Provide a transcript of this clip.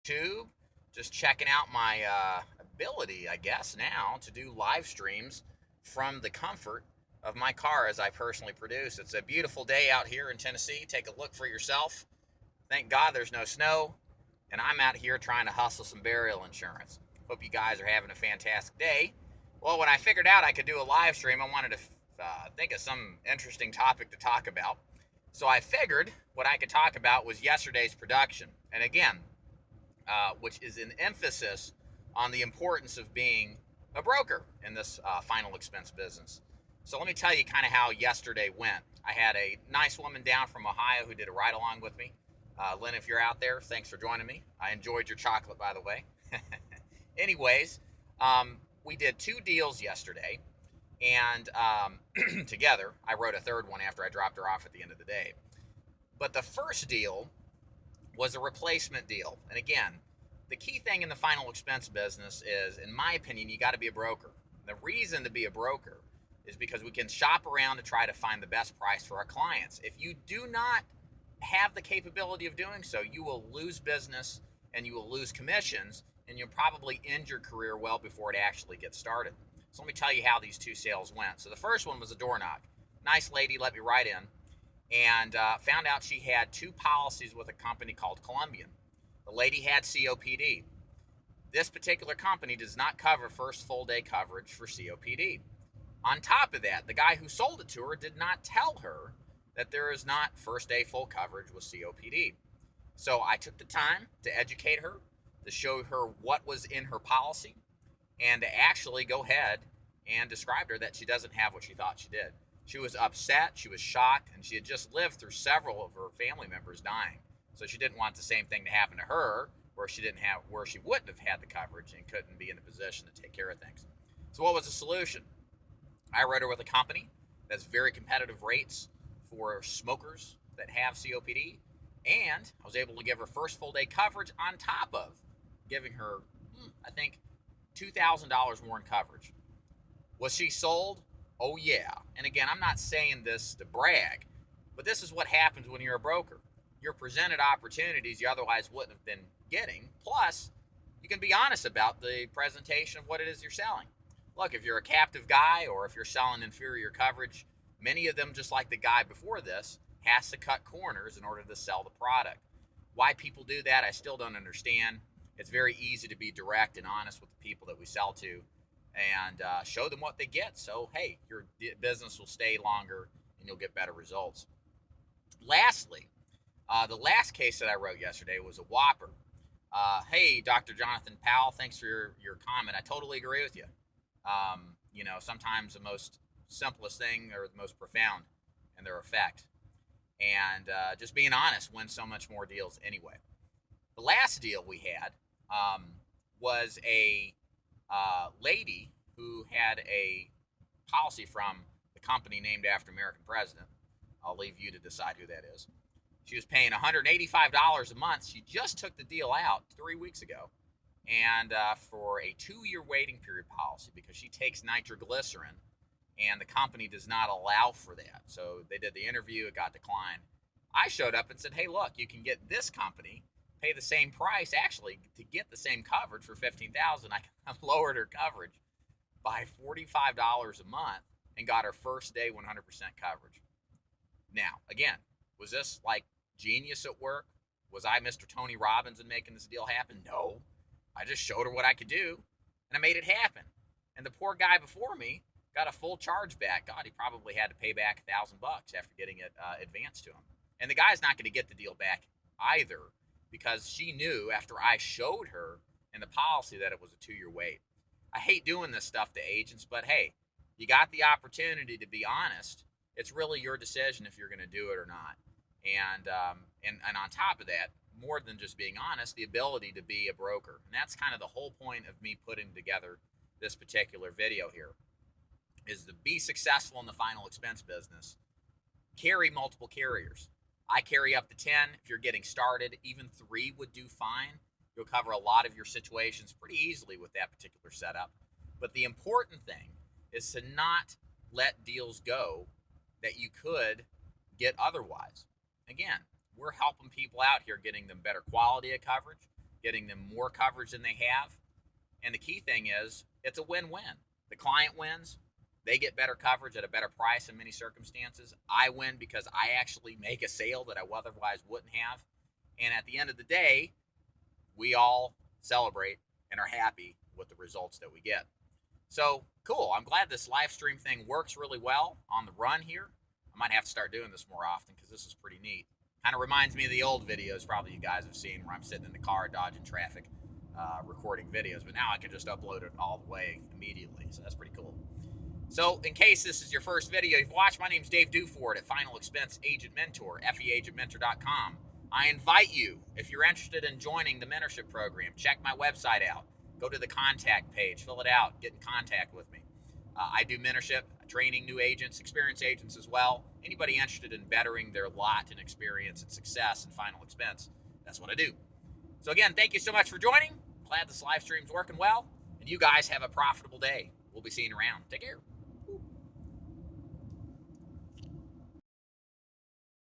YouTube, just checking out my ability, I guess, now to do live streams from the comfort of my car as I personally produce. It's a beautiful day out here in Tennessee. Take a look for yourself. Thank God there's no snow, and I'm out here trying to hustle some burial insurance. Hope you guys are having a fantastic day. Well, when I figured out I could do a live stream, I wanted to think of some interesting topic to talk about. So I figured what I could talk about was yesterday's production. And again, which is an emphasis on the importance of being a broker in this final expense business. So let me tell you kind of how yesterday went. I had a nice woman down from Ohio who did a ride along with me. Lynn, if you're out there, thanks for joining me. I enjoyed your chocolate, by the way. Anyways, we did 2 deals yesterday, and together, I wrote a third one after I dropped her off at the end of the day. But the first deal was a replacement deal. And again, the key thing in the final expense business is, in my opinion, you got to be a broker. The reason to be a broker is because we can shop around to try to find the best price for our clients. If you do not have the capability of doing so, you will lose business and you will lose commissions, and you'll probably end your career well before it actually gets started. So let me tell you how these 2 sales went. So the first one was a door knock. Nice lady let me right in, and found out she had 2 policies with a company called Columbian. The lady had COPD. This particular company does not cover first full day coverage for COPD. On top of that, the guy who sold it to her did not tell her that there is not first day full coverage with COPD. So I took the time to educate her, to show her what was in her policy, and to actually go ahead and describe to her that she doesn't have what she thought she did. She was upset, she was shocked, and she had just lived through several of her family members dying. So she didn't want the same thing to happen to her, where she wouldn't have had the coverage and couldn't be in a position to take care of things. So what was the solution? I wrote her with a company that's very competitive rates for smokers that have COPD, and I was able to give her first full day coverage on top of giving her, I think, $2,000 more in coverage. Was she sold? Oh, yeah. And again, I'm not saying this to brag, but this is what happens when you're a broker. You're presented opportunities you otherwise wouldn't have been getting. Plus, you can be honest about the presentation of what it is you're selling. Look, if you're a captive guy or if you're selling inferior coverage, many of them, just like the guy before this, has to cut corners in order to sell the product. Why people do that, I still don't understand. It's very easy to be direct and honest with the people that we sell to, and show them what they get. So, hey, your business will stay longer and you'll get better results. Lastly, the last case that I wrote yesterday was a whopper. Hey, Dr. Jonathan Powell, thanks for your comment. I totally agree with you. Sometimes the most simplest thing are the most profound in their effect. And just being honest wins so much more deals anyway. The last deal we had was a lady who had a policy from the company named after American president. I'll leave you to decide who that is. She was paying $185 a month. She just took the deal out 3 weeks ago, and for a 2-year waiting period policy, because she takes nitroglycerin, and the company does not allow for that. So they did the interview, it got declined. I showed up and said, hey, look, you can get this company, pay the same price, actually, to get the same coverage for $15,000. I lowered her coverage by $45 a month and got her first day 100% coverage. Now, again, was this like genius at work? Was I Mr. Tony Robbins in making this deal happen? No. I just showed her what I could do, and I made it happen. And the poor guy before me got a full charge back. God, he probably had to pay back $1,000 after getting it advanced to him. And the guy's not going to get the deal back either, because she knew after I showed her in the policy that it was a 2-year wait. I hate doing this stuff to agents, but hey, you got the opportunity to be honest. It's really your decision if you're going to do it or not. And on top of that, more than just being honest, the ability to be a broker. And that's kind of the whole point of me putting together this particular video here, is to be successful in the final expense business. Carry multiple carriers. I carry up to 10. If you're getting started, even 3 would do fine. You'll cover a lot of your situations pretty easily with that particular setup. But the important thing is to not let deals go that you could get otherwise. Again, we're helping people out here, getting them better quality of coverage, getting them more coverage than they have. And the key thing is, it's a win-win. The client wins. They get better coverage at a better price in many circumstances. I win because I actually make a sale that I otherwise wouldn't have. And at the end of the day, we all celebrate and are happy with the results that we get. So cool. I'm glad this live stream thing works really well on the run here. I might have to start doing this more often because this is pretty neat. Kind of reminds me of the old videos probably you guys have seen where I'm sitting in the car dodging traffic, recording videos, but now I can just upload it all the way immediately. So that's pretty cool. So in case this is your first video you've watched, my name's Dave Duford at Final Expense Agent Mentor, feagentmentor.com. I invite you, if you're interested in joining the mentorship program, check my website out. Go to the contact page, fill it out, get in contact with me. I do mentorship, training new agents, experienced agents as well. Anybody interested in bettering their lot and experience and success in Final Expense, that's what I do. So again, thank you so much for joining. Glad this live stream's working well, and you guys have a profitable day. We'll be seeing you around. Take care.